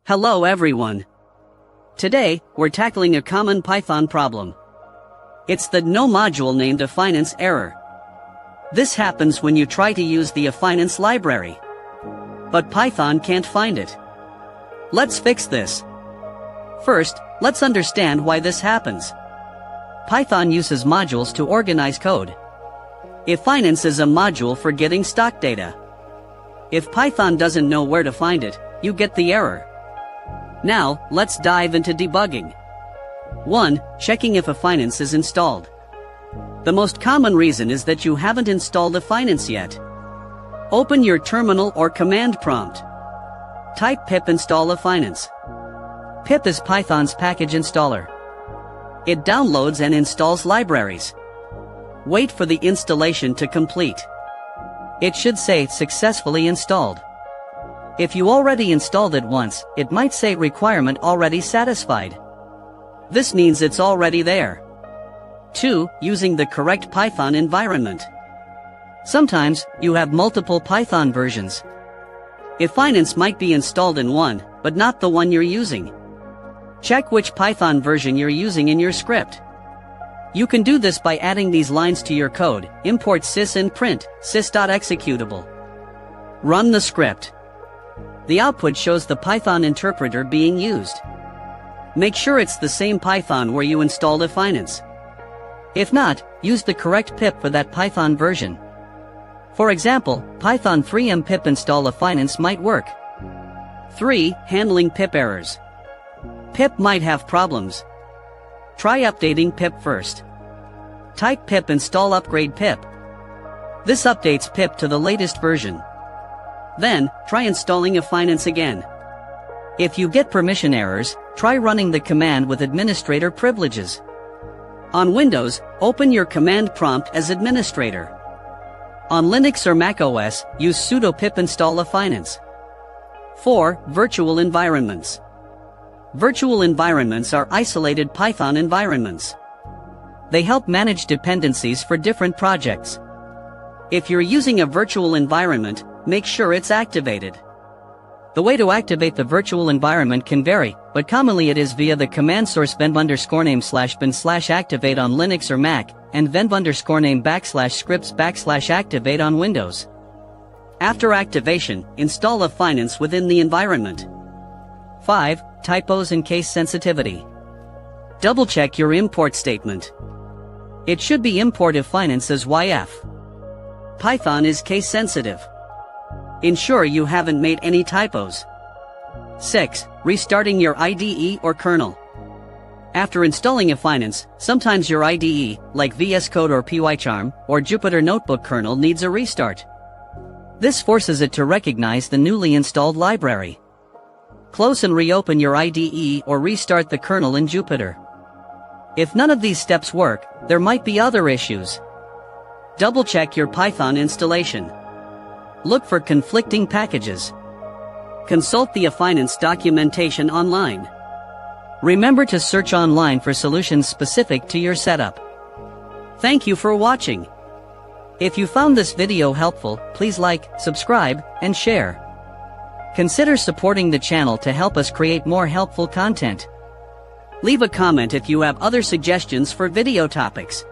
Hello everyone. Today, we're tackling a common Python problem. It's the no module named YFinance error. This happens when you try to use the YFinance library, but Python can't find it. Let's fix this. First, let's understand why this happens. Python uses modules to organize code. YFinance is a module for getting stock data. If Python doesn't know where to find it, you get the error. Now, let's dive into debugging. 1. Checking if YFinance is installed. The most common reason is that you haven't installed YFinance yet. Open your terminal or command prompt. Type pip install YFinance. Pip is Python's package installer. It downloads and installs libraries. Wait for the installation to complete. It should say successfully installed. If you already installed it once, it might say requirement already satisfied. This means it's already there. 2. Using the correct Python environment. Sometimes, you have multiple Python versions. YFinance might be installed in one, but not the one you're using. Check which Python version you're using in your script. You can do this by adding these lines to your code. Import sys and print sys.executable. Run the script. The output shows the Python interpreter being used. Make sure it's the same Python where you installed YFinance. If not, use the correct pip for that Python version. For example, Python 3m pip install YFinance might work. 3. Handling pip errors. Pip might have problems. Try updating pip first. Type pip install upgrade pip. This updates pip to the latest version. Then, try installing YFinance again. If you get permission errors, try running the command with administrator privileges. On Windows, open your command prompt as administrator. On Linux or Mac OS, use sudo pip install YFinance. 4. Virtual environments. Virtual environments are isolated Python environments. They help manage dependencies for different projects. If you're using a virtual environment, make sure it's activated. The way to activate the virtual environment can vary, but commonly it is via the command source venv_name/bin/activate on Linux or Mac, and venv_name/scripts/activate on Windows. After activation, install YFinance within the environment. 5. Typos and case sensitivity. Double-check your import statement. It should be import YFinance as YF. Python is case sensitive. Ensure you haven't made any typos. 6. Restarting your IDE or kernel. After installing YFinance, sometimes your IDE, like VS Code or PyCharm, or Jupyter Notebook kernel needs a restart. This forces it to recognize the newly installed library. Close and reopen your IDE or restart the kernel in Jupyter. If none of these steps work, there might be other issues. Double-check your Python installation. Look for conflicting packages. Consult the YFinance documentation online. Remember to search online for solutions specific to your setup. Thank you for watching. If you found this video helpful, please like, subscribe, and share. Consider supporting the channel to help us create more helpful content. Leave a comment if you have other suggestions for video topics.